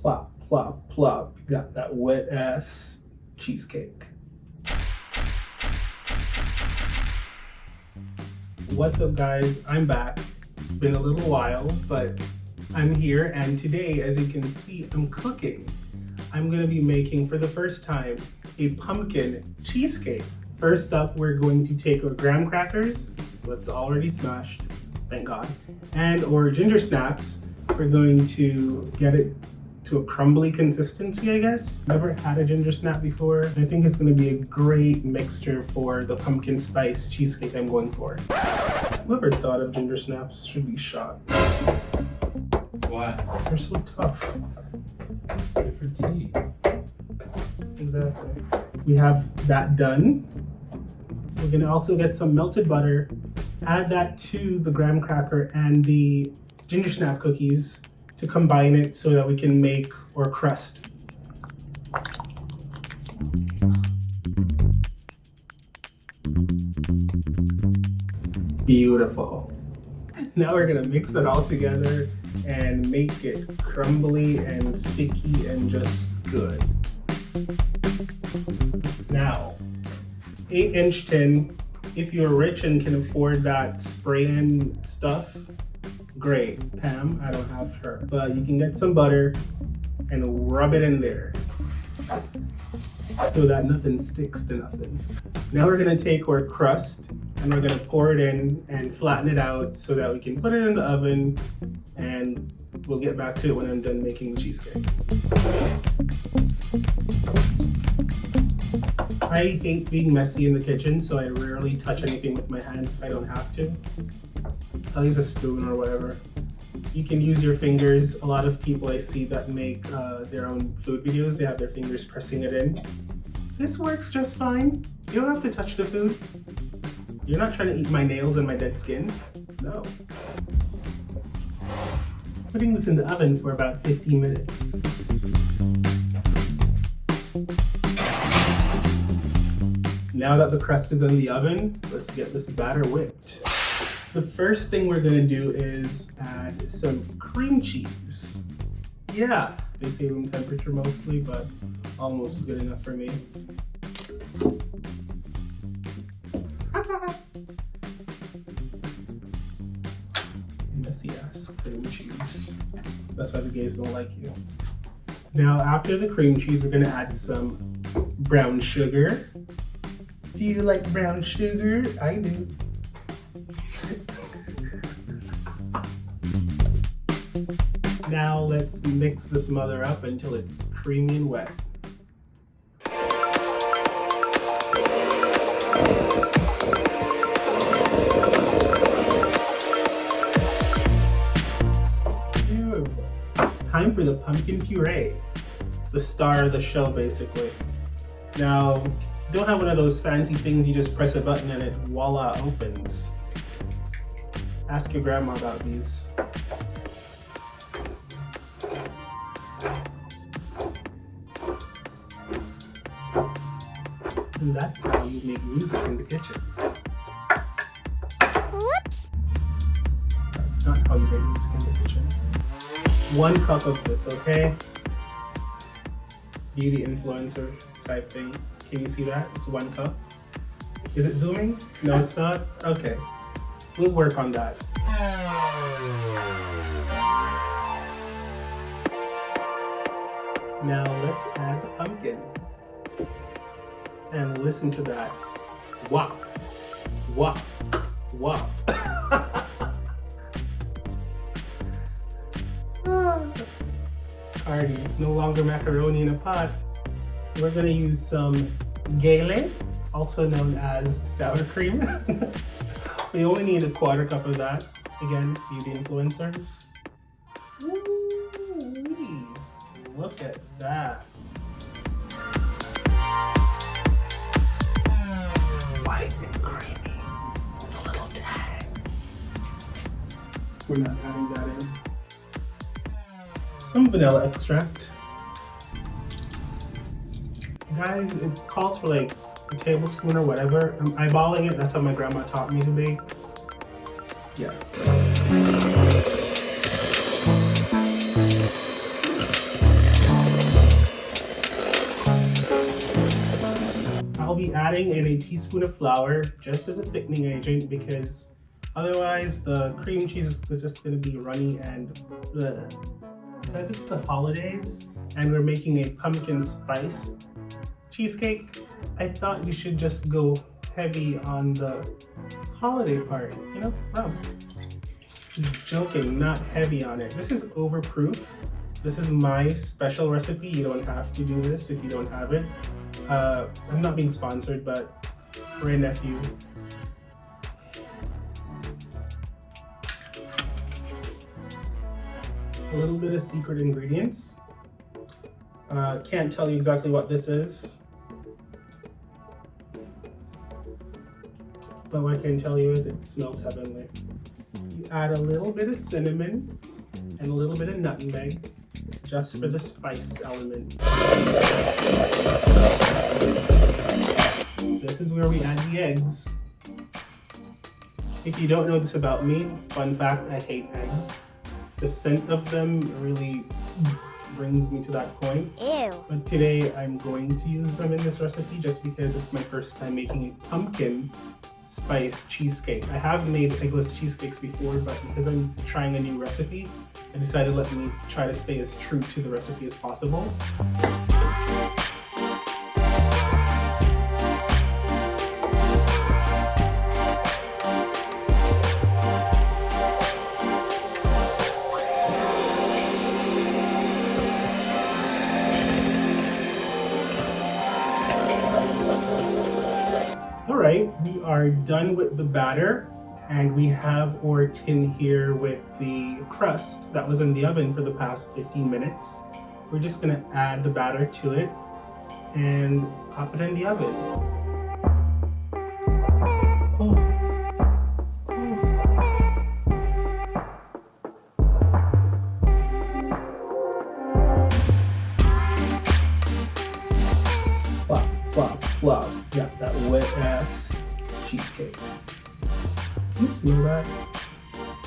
Plop, plop, plop. You got that wet ass cheesecake. What's up, guys? I'm back. It's been a little while, but I'm here, and today, as you can see, I'm cooking. I'm gonna be making, for the first time, a pumpkin cheesecake. First up, we're going to take our graham crackers, what's already smashed, thank God, and our ginger snaps. We're going to get it to a crumbly consistency, I guess. Never had a ginger snap before. I think it's gonna be a great mixture for the pumpkin spice cheesecake I'm going for. Whoever thought of ginger snaps should be shot. Why? They're so tough. Good for tea. Exactly. We have that done. We're gonna also get some melted butter, add that to the graham cracker and the ginger snap cookies to combine it so that we can make our crust. Beautiful. Now we're gonna mix it all together and make it crumbly and sticky and just good. Now, 8-inch tin. If you're rich and can afford that spray-in stuff, great. Pam, I don't have her. But you can get some butter and rub it in there so that nothing sticks to nothing. Now we're gonna take our crust and we're gonna pour it in and flatten it out so that we can put it in the oven, and we'll get back to it when I'm done making the cheesecake. I hate being messy in the kitchen, so I rarely touch anything with my hands if I don't have to. I'll use a spoon or whatever. You can use your fingers. A lot of people I see that make their own food videos, they have their fingers pressing it in. This works just fine. You don't have to touch the food. You're not trying to eat my nails and my dead skin. No. Putting this in the oven for about 15 minutes. Now that the crust is in the oven, let's get this batter whipped. The first thing we're gonna do is add some cream cheese. Yeah, they say room temperature mostly, but almost is good enough for me. Messy ass cream cheese. That's why the gays don't like you. Now, after the cream cheese, we're gonna add some brown sugar. Do you like brown sugar? I do. Now let's mix this mother up until it's creamy and wet. Beautiful. Time for the pumpkin puree. The star of the show, basically. Now, don't have one of those fancy things you just press a button and it voila opens. Ask your grandma about these. And that's how you make music in the kitchen. Whoops! That's not how you make music in the kitchen. 1 cup of this, okay? Beauty influencer type thing. Can you see that? It's 1 cup. Is it zooming? No, it's not? Okay. We'll work on that. Now let's add the pumpkin. And listen to that. Wop, wop, wop. Cardi, it's no longer macaroni in a pot. We're gonna use some gele, also known as sour cream. We only need 1/4 cup of that. Again, beauty influencers. Ooh, look at that. White and creamy with a little tang. We're not adding that in. Some vanilla extract. Guys, it calls for like a tablespoon or whatever. I'm eyeballing it. That's how my grandma taught me to bake. Yeah. be adding in a teaspoon of flour just as a thickening agent because otherwise the cream cheese is just going to be runny and bleh. Because it's the holidays and we're making a pumpkin spice cheesecake, I thought you should just go heavy on the holiday part, you know? Wow. Just joking, not heavy on it. This is overproof. This is my special recipe. You don't have to do this if you don't have it. I'm not being sponsored, but for a nephew. A little bit of secret ingredients. Can't tell you exactly what this is, but what I can tell you is it smells heavenly. You add a little bit of cinnamon and a little bit of nutmeg just for the spice element. This is where we add the eggs. If you don't know this about me, fun fact, I hate eggs. The scent of them really brings me to that point. Ew. But today I'm going to use them in this recipe just because it's my first time making a pumpkin spice cheesecake. I have made eggless cheesecakes before, but because I'm trying a new recipe, I decided let me try to stay as true to the recipe as possible. Alright, we are done with the batter and we have our tin here with the crust that was in the oven for the past 15 minutes. We're just going to add the batter to it and pop it in the oven. Oh. Flop, flop, flop. Yeah, that wet ass cheesecake. You smell that?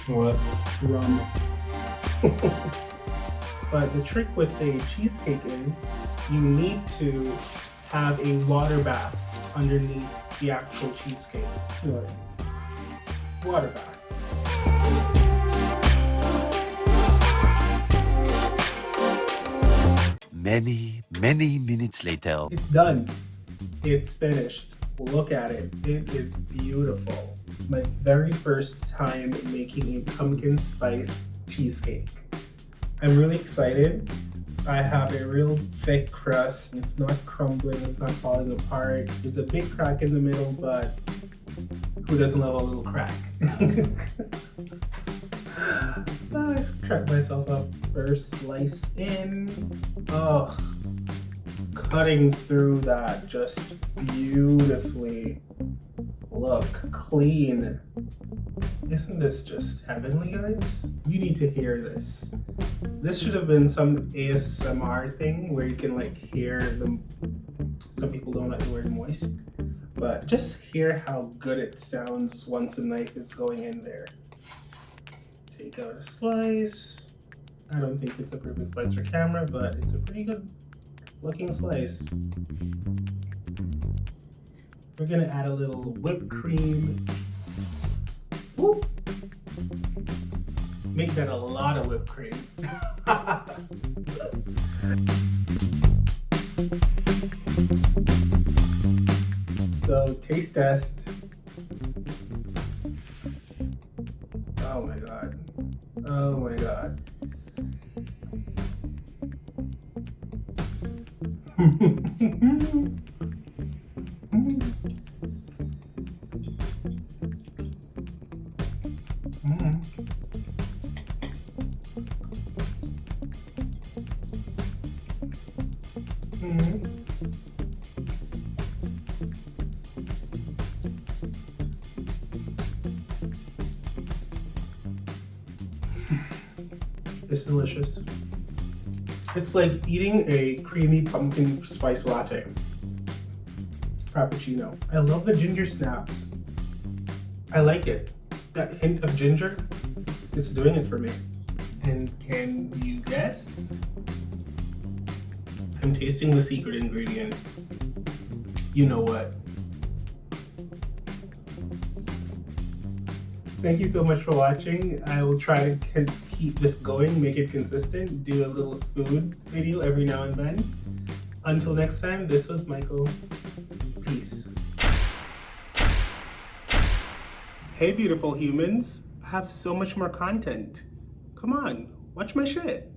What? Rum. But the trick with a cheesecake is you need to have a water bath underneath the actual cheesecake. You know what I mean? Water bath. Many minutes later. It's done. It's finished. Look at it. It is beautiful. My very first time making a pumpkin spice cheesecake. I'm really excited. I have a real thick crust. It's not crumbling, it's not falling apart. There's a big crack in the middle, but who doesn't love a little crack? I cracked myself up. First slice in. Oh, cutting through that just beautifully. Look, clean. Isn't this just heavenly, guys? You need to hear this. This should have been some ASMR thing where you can like hear them. Some people don't like the word moist, but just hear how good it sounds once a knife is going in there. Take out a slice. I don't think it's a perfect slice for camera, but it's a pretty good looking slice. We're gonna add a little whipped cream. Woo. Make that a lot of whipped cream. So taste test. Oh my god. Oh my god. It's delicious. It's like eating a creamy pumpkin spice latte. Frappuccino. I love the ginger snaps. I like it. That hint of ginger, it's doing it for me. And can you guess? I'm tasting the secret ingredient. You know what? Thank you so much for watching. I will try to keep this going, make it consistent, do a little food video every now and then. Until next time, this was Michael. Peace. Hey beautiful humans, I have so much more content. Come on, watch my shit.